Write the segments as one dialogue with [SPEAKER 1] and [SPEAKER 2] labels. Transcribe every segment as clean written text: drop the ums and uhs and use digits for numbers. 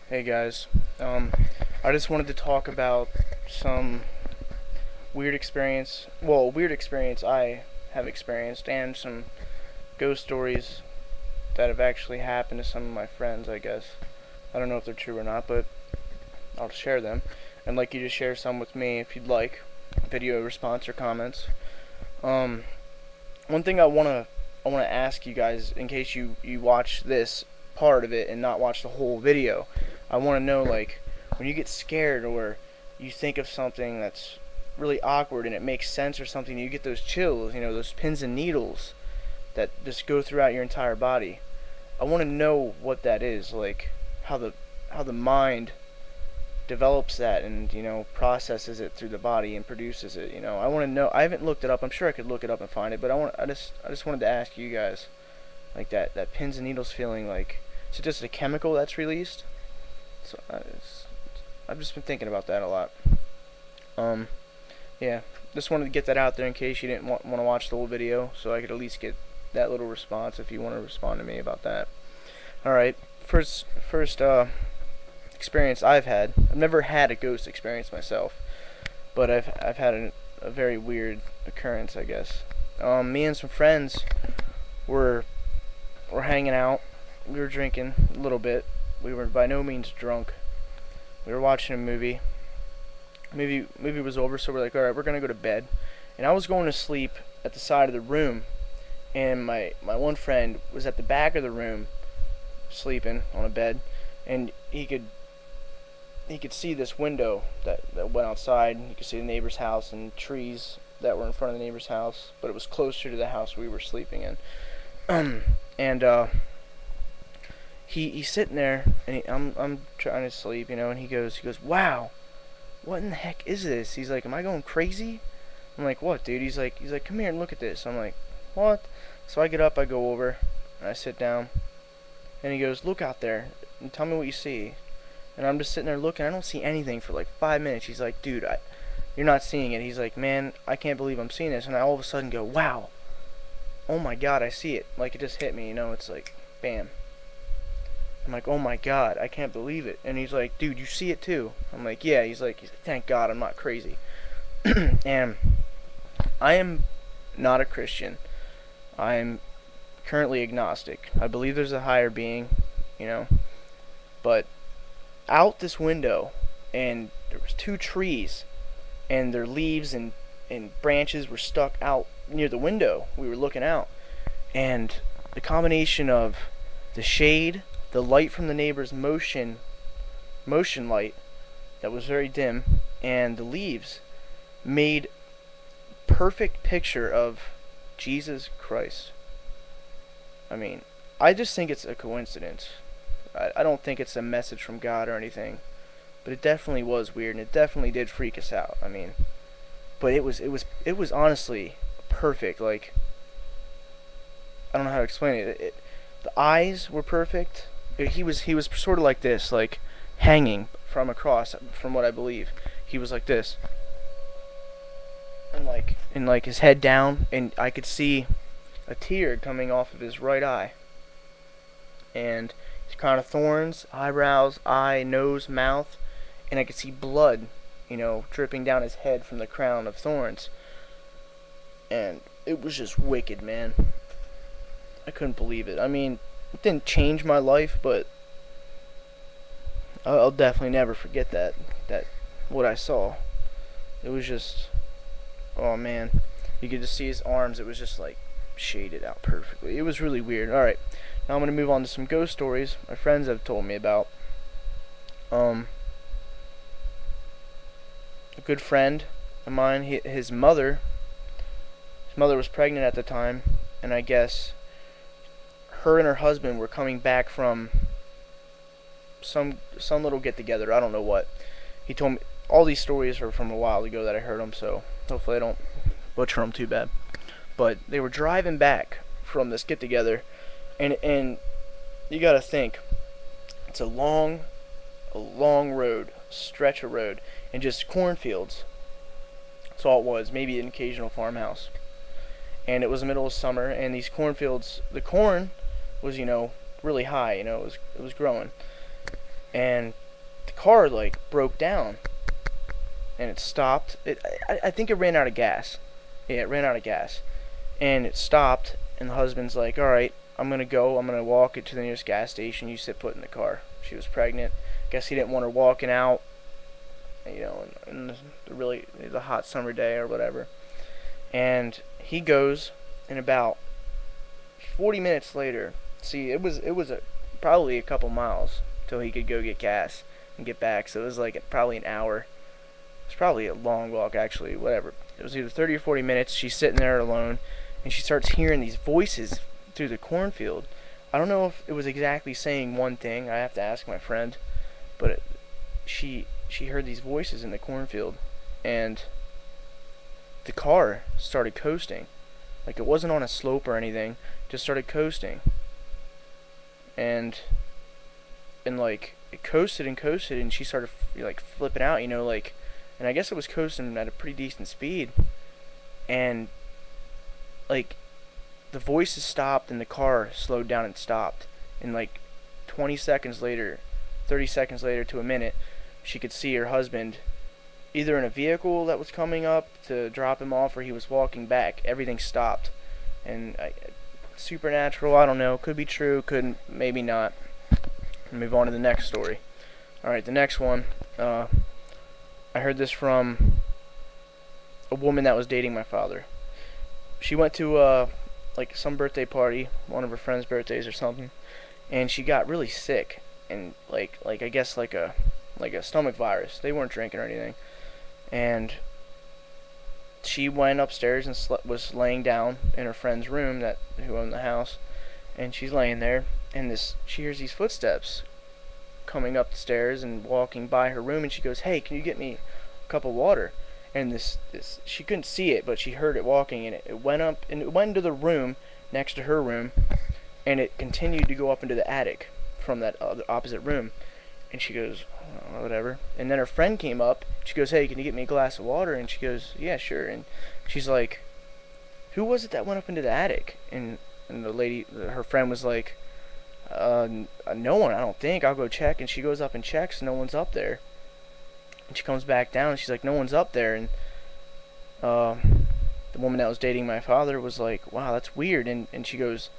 [SPEAKER 1] Hey guys, I just wanted to talk about some weird experience I have experienced, and some ghost stories that have actually happened to some of my friends, I guess. I don't know if they're true or not, but I'll share them. I'd like you to share some with me if you'd like, video response or comments. Um, One thing I wanna ask you guys, in case you watch this part of it and not watch the whole video, I want to know, like, when you get scared or you think of something that's really awkward and it makes sense or something, you get those chills, those pins and needles that just go throughout your entire body. I want to know what that is, like how the mind develops that and processes it through the body and produces it. I want to know. I haven't looked it up. I'm sure I could look it up and find it, but I just wanted to ask you guys, like, that pins and needles feeling, like, is it just a chemical that's released? So I've just been thinking about that a lot. Um, yeah, just wanted to get that out there in case you didn't want to watch the whole video, so I could at least get that little response if you want to respond to me about that. All right, first experience I've had. I've never had a ghost experience myself, but I've had a very weird occurrence, I guess. Me and some friends were were hanging out. We were drinking a little bit. We were by no means drunk. We were watching a movie. Movie was over, so we're like, all right, we're gonna go to bed. And I was going to sleep at the side of the room, and my one friend was at the back of the room, sleeping on a bed, and he could see this window that went outside. He could see the neighbor's house and trees that were in front of the neighbor's house, but it was closer to the house we were sleeping in. And he's sitting there, and I'm trying to sleep, and he goes, wow, what in the heck is this? He's like, am I going crazy? I'm like, what, dude? He's like, come here and look at this. I'm like, what? So I get up, I go over, and I sit down, and he goes, look out there, and tell me what you see. And I'm just sitting there looking. I don't see anything for like 5 minutes. He's like, dude, you're not seeing it. He's like, man, I can't believe I'm seeing this. And I all of a sudden go, wow, oh my god, I see it. Like, it just hit me, it's like, bam. I'm like, oh my god, I can't believe it. And he's like, dude, you see it too? I'm like, yeah. He's like, thank God I'm not crazy. And I am not a Christian. I am currently agnostic. I believe there's a higher being, you know, but out this window, and there was two trees, and their leaves and branches were stuck out near the window. We were looking out, and the combination of the shade, the light from the neighbor's motion light that was very dim, and the leaves made perfect picture of Jesus Christ. I mean, I just think it's a coincidence. I don't think it's a message from God or anything, but it definitely was weird, and it definitely did freak us out. I mean, but it was honestly perfect. Like, I don't know how to explain it. The eyes were perfect. He was sort of like this, like hanging from across, from what I believe. He was like this, and like his head down, and I could see a tear coming off of his right eye, and his crown of thorns, eyebrows, eye, nose, mouth, and I could see blood, dripping down his head from the crown of thorns. And it was just wicked, man. I couldn't believe it. I mean, it didn't change my life, but I'll definitely never forget that what I saw. It was just, oh man, you could just see his arms. It was just like shaded out perfectly. It was really weird. All right, now I'm gonna move on to some ghost stories my friends have told me about. A good friend of mine, his mother was pregnant at the time, and I guess her and her husband were coming back from some little get together. I don't know what. He told me all these stories are from a while ago that I heard them, so hopefully I don't butcher them too bad. But they were driving back from this get together, and you gotta think, it's a long road, stretch of road, and just cornfields. That's all it was. Maybe an occasional farmhouse. And it was the middle of summer, and these cornfields, the corn was, really high. It was growing, and the car like broke down and it stopped. I think it ran out of gas. Yeah, it ran out of gas, and it stopped. And the husband's like, "All right, I'm gonna go. I'm gonna walk it to the nearest gas station. You sit put in the car." She was pregnant. Guess he didn't want her walking out, in the hot summer day or whatever. And he goes, and about 40 minutes later, see, probably a couple miles till he could go get gas and get back. So it was like probably an hour. It's probably a long walk, actually. Whatever. It was either 30 or 40 minutes. She's sitting there alone, and she starts hearing these voices through the cornfield. I don't know if it was exactly saying one thing. I have to ask my friend, but she heard these voices in the cornfield, and the car started coasting. Like, it wasn't on a slope or anything. Just started coasting, and like it coasted and coasted, and she started like flipping out, and I guess it was coasting at a pretty decent speed, and like the voices stopped and the car slowed down and stopped, and like 20 seconds later, 30 seconds later to a minute, she could see her husband either in a vehicle that was coming up to drop him off or he was walking back. Everything stopped, and supernatural, I don't know, could be true, could maybe not. Move on to the next story. Alright, the next one, I heard this from a woman that was dating my father. She went to like some birthday party, one of her friends' birthdays or something, and she got really sick, and like I guess like a stomach virus. They weren't drinking or anything, and she went upstairs and was laying down in her friend's room who owned the house, and she's laying there, and she hears these footsteps coming up the stairs and walking by her room, and she goes, "Hey, can you get me a cup of water?" And this she couldn't see it, but she heard it walking, and it went up, and it went into the room next to her room, and it continued to go up into the attic from that opposite room. And she goes, "Oh, whatever." And then her friend came up. She goes, "Hey, can you get me a glass of water?" And she goes, "Yeah, sure." And she's like, "Who was it that went up into the attic?" And the lady, her friend, was like, "No one, I don't think. I'll go check." And she goes up and checks, and no one's up there. And she comes back down, and she's like, "No one's up there." And the woman that was dating my father was like, "Wow, that's weird." And she goes,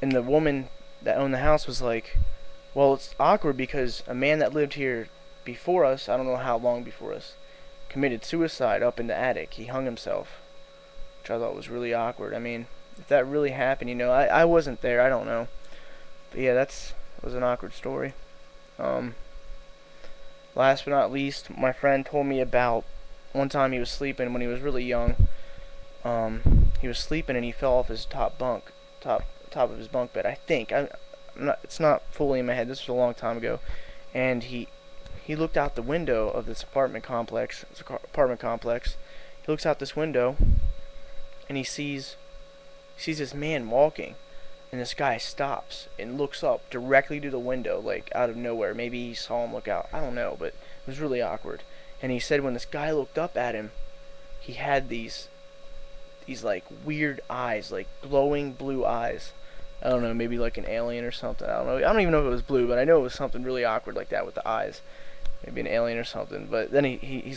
[SPEAKER 1] and the woman that owned the house was like, "Well, it's awkward because a man that lived here before us, I don't know how long before us, committed suicide up in the attic. He hung himself," which I thought was really awkward. I mean, if that really happened, I wasn't there, I don't know. But yeah, that was an awkward story. Last but not least, my friend told me about one time he was sleeping when he was really young. He was sleeping and he fell off his top of his bunk bed. I think it's not fully in my head. This was a long time ago, and he looked out the window of this apartment complex. He looks out this window, and he sees this man walking, and this guy stops and looks up directly to the window, like out of nowhere. Maybe he saw him look out. I don't know, but it was really awkward. And he said when this guy looked up at him, he had these like weird eyes, like glowing blue eyes. I don't know, maybe like an alien or something. I don't know. I don't even know if it was blue, but I know it was something really awkward like that with the eyes. Maybe an alien or something. But then he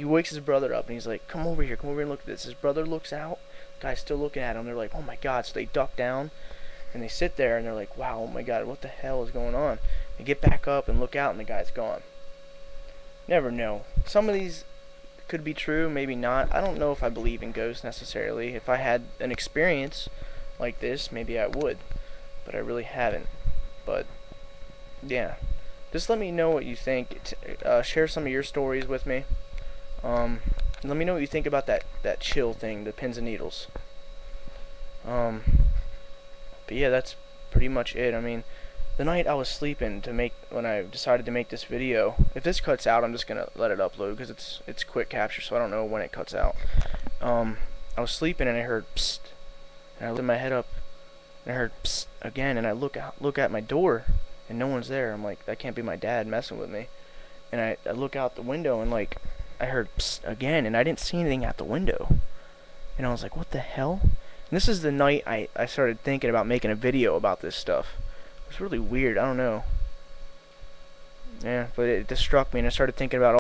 [SPEAKER 1] wakes his brother up and he's like, come over here and look at this. His brother looks out. The guy's still looking at him. They're like, oh my god. So they duck down and they sit there and they're like, wow, oh my god, what the hell is going on? They get back up and look out and the guy's gone. Never know. Some of these could be true, maybe not. I don't know if I believe in ghosts necessarily. If I had an experience like this, maybe I would, but I really haven't. But yeah, just let me know what you think. Share some of your stories with me. Let me know what you think about that chill thing, the pins and needles. But yeah, that's pretty much it. I mean, the night I was sleeping when I decided to make this video, if this cuts out, I'm just gonna let it upload because it's quick capture, so I don't know when it cuts out. I was sleeping and I heard psst, and I lifted my head up and I heard psst again, and I look at my door and no one's there. I'm like, that can't be my dad messing with me. And I look out the window and like I heard psst again, and I didn't see anything out the window. And I was like, what the hell? And this is the night I started thinking about making a video about this stuff. It's really weird. I don't know. Yeah, but it just struck me, and I started thinking about